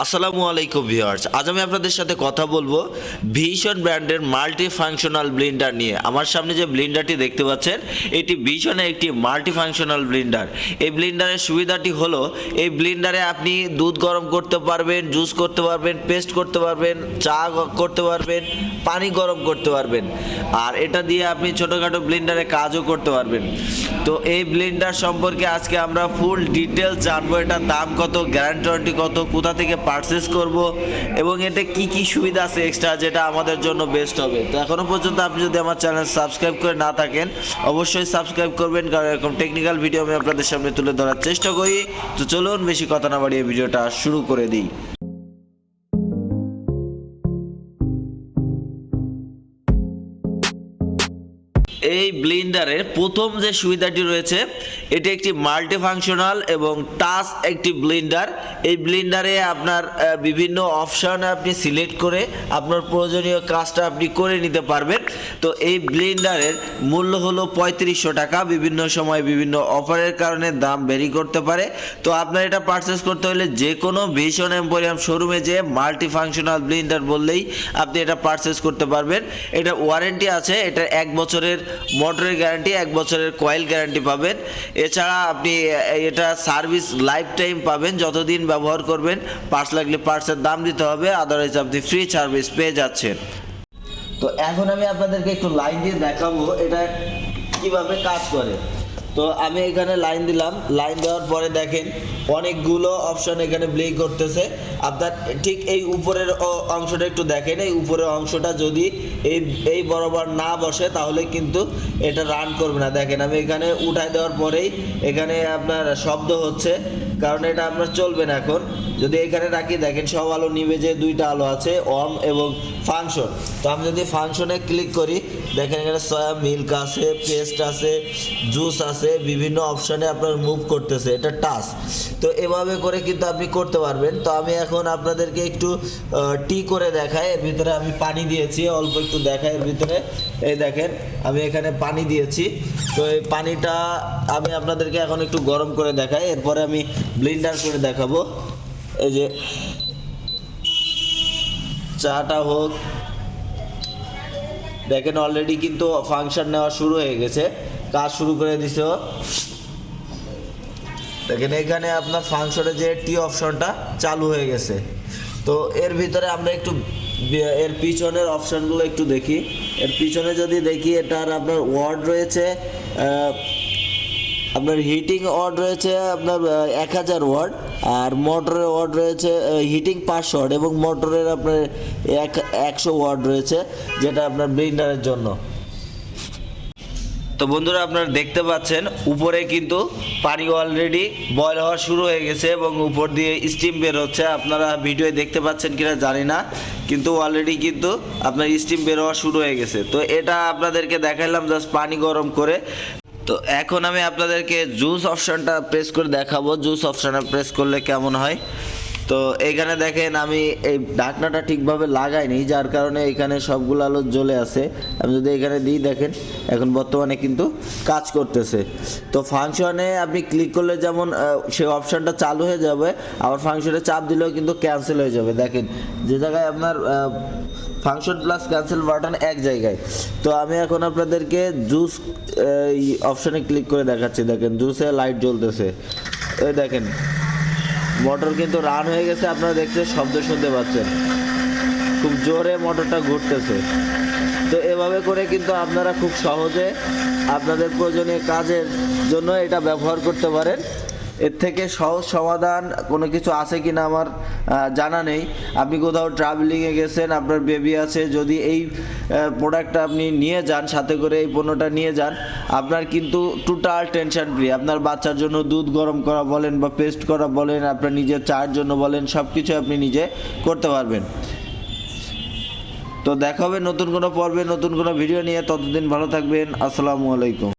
আসসালামু আলাইকুম ভিউয়ার্স, আজ আমি আপনাদের সাথে কথা বলবো ভিশন ব্র্যান্ডের মাল্টি ফাংশনাল ব্লেন্ডার নিয়ে। আমার সামনে যে ব্লেন্ডারটি দেখতে পাচ্ছেন এটি ভিশনের একটি মাল্টি ফাংশনাল ব্লেন্ডার। এই ব্লেন্ডারের সুবিধাটি হলো এই ব্লেন্ডারে আপনি দুধ গরম করতে পারবেন, জুস করতে পারবেন, পেস্ট করতে পারবেন, চা করতে পারবেন, পানি গরম করতে পারবেন, আর এটা দিয়ে আপনি ছোটোখাটো ব্লেন্ডারে কাজও করতে পারবেন। তো এই ব্লেন্ডার সম্পর্কে আজকে আমরা ফুল ডিটেলস জানবো। এটার দাম কত, গ্যারান্টি কত, কোথা থেকে পারচেস করব এবং এতে কি কি সুবিধা আছে এক্সট্রা যেটা আমাদের জন্য বেস্ট হবে। তো এখনো পর্যন্ত আপনি যদি আমার চ্যানেল সাবস্ক্রাইব করে না থাকেন অবশ্যই সাবস্ক্রাইব করবেন, কারণ এরকম টেকনিক্যাল ভিডিও আমি আপনাদের সামনে তুলে ধরার চেষ্টা করি। তো চলুন বেশি কথা না বাড়িয়ে ভিডিওটা শুরু করে দিই। এই ব্লেন্ডারের প্রথম যে সুবিধাটি রয়েছে এটি একটি মাল্টি ফাংশনাল এবং টাচ একটি ব্লেন্ডার। এই ব্লেন্ডারে আপনার বিভিন্ন অপশন আপনি সিলেক্ট করে আপনার প্রয়োজনীয় কাজটা আপনি করে নিতে পারবেন। তো এই ব্লেন্ডারের মূল্য হলো 3500 টাকা। বিভিন্ন সময় বিভিন্ন অফারের কারণে দাম ভ্যারি করতে পারে। তো আপনার এটা পারচেস করতে হলে যে কোনো ভিশন এম্পোরিয়াম শোরুমে যেয়ে মাল্টি ফাংশনাল ব্লেন্ডার বললেই আপনি এটা পারচেস করতে পারবেন। এটা ওয়ারেন্টি আছে, এটা 1 বছরের মোটরের গ্যারান্টি, 1 বছরের কয়েল গ্যারান্টি পাবেন। এছাড়া আপনি এটা সার্ভিস লাইফ টাইম পাবেন, যতদিন ব্যবহার করবেন। পার্টস লাগলে পার্টসের দাম দিতে হবে, আদারওয়াইজ আপনি ফ্রি সার্ভিস পেয়ে যাচ্ছেন। তো এখন আমি আপনাদেরকে একটু লাইন দিয়ে দেখাবো এটা কিভাবে কাজ করে। তো আমি এখানে লাইন দিলাম, লাইন দেওয়ার পরে দেখেন অনেকগুলো অপশন এখানে প্লে করতেছে। আপনার ঠিক এই উপরের অংশটা একটু দেখেন, এই উপরের অংশটা যদি এই বরাবর না বসে তাহলে কিন্তু এটা রান করবে না। দেখেন আমি এখানে উঠাই দেওয়ার পরেই এখানে আপনার শব্দ হচ্ছে, কারণ এটা আপনার চলবে না। এখন যদি এখানে রাখি দেখেন সব আলো নিভে, যে দুইটা আলো আছে অন এবং ফাংশন। তো আমি যদি ফাংশনে ক্লিক করি দেখেন এখানে সয়া মিল্ক আছে, পেস্ট আছে, জুস আছে, বিভিন্ন অপশনে আপনার মুভ করতেছে, এটা টাচ। তো এভাবে করে কিন্তু আপনি করতে পারবেন। তো আমি এখন আপনাদেরকে একটু টি করে দেখাই। এর ভিতরে আমি পানি দিয়েছি, অল্প একটু দেখাই। এর ভিতরে এই দেখেন আমি এখানে পানি দিয়েছি। তো এই পানিটা আমি আপনাদেরকে এখন একটু গরম করে দেখাই, এরপরে আমি ব্লেন্ডার করে দেখাবো। এই যে চাটা হোক, দেখেন অলরেডি কিন্তু ফাংশন নেওয়া শুরু হয়ে গেছে, কাজ শুরু করে দিছে। দেখেন এখানে আপনার ফাংশনে যে টি অপশনটা চালু হয়ে গেছে। তো এর ভিতরে আমরা একটু এর পিছনের অপশনগুলো একটু দেখি। এর পিছনে যদি দেখি এটার আপনার ওয়ার্ড রয়েছে, আপনার হিটিং ওয়ার্ড রয়েছে আপনার 1000 ওয়ার্ড, আর মোটরের ওয়ার্ড রয়েছে হিটিং 500 ওয়ার্ড এবং মোটরের আপনার 100 ওয়ার্ড রয়েছে, যেটা আপনার ব্লেন্ডারের জন্য। তো বন্ধুরা আপনারা দেখতে পাচ্ছেন উপরে কিন্তু পানি অলরেডি বয়েল হওয়া শুরু হয়ে গেছে এবং উপর দিয়ে স্টিম বের হচ্ছে। আপনারা ভিডিওয়ে দেখতে পাচ্ছেন কিনা জানি না, কিন্তু অলরেডি কিন্তু আপনার স্টিম বের হওয়া শুরু হয়ে গেছে। তো এটা আপনাদেরকে দেখাইলাম জাস্ট পানি গরম করে। তো এখন আমি আপনাদেরকে জুস অপশনটা প্রেস করে দেখাবো, জুস অপশনটা প্রেস করলে কেমন হয়। তো এইখানে দেখেন আমি এই ঢাকনাটা ঠিকভাবে লাগাইনি, যার কারণে এখানে সবগুলো আলো জ্বলে আছে। আমি যদি এখানে দিই দেখেন এখন বর্তমানে কিন্তু কাজ করতেছে। তো ফাংশনে আপনি ক্লিক করলে যেমন সেই অপশনটা চালু হয়ে যাবে, আবার ফাংশনে চাপ দিলেও কিন্তু ক্যান্সেল হয়ে যাবে। দেখেন যে জায়গায় আপনার ফাংশন প্লাস ক্যান্সেল বাটন এক জায়গায়। তো আমি এখন আপনাদেরকে জুস অপশনে ক্লিক করে দেখাচ্ছি। দেখেন জুসে লাইট জ্বলতেছে, এই দেখেন মোটর কিন্তু রান হয়ে গেছে। আপনারা দেখতে শব্দ শুনতে পাচ্ছেন, খুব জোরে মোটরটা ঘুরতেছে। তো এভাবে করে কিন্তু আপনারা খুব সহজে আপনাদের প্রয়োজনীয় কাজের জন্য এটা ব্যবহার করতে পারেন। এর থেকে সহজ সমাধান কোনো কিছু আছে কিনা আমার জানা নেই। আপনি কোথাও ট্রাভেলিংয়ে গেছেন, আপনার বেবি আছে, যদি এই প্রোডাক্টটা আপনি নিয়ে যান, সাথে করে এই পণ্যটা নিয়ে যান, আপনার কিন্তু টোটাল টেনশন ফ্রি। আপনার বাচ্চার জন্য দুধ গরম করা বলেন বা পেস্ট করা বলেন, আপনার নিজের চায়ের জন্য বলেন, সব কিছু আপনি নিজে করতে পারবেন। তো দেখা হবে নতুন কোনো পর্বে নতুন কোনো ভিডিও নিয়ে। ততদিন ভালো থাকবেন। আসসালামু আলাইকুম।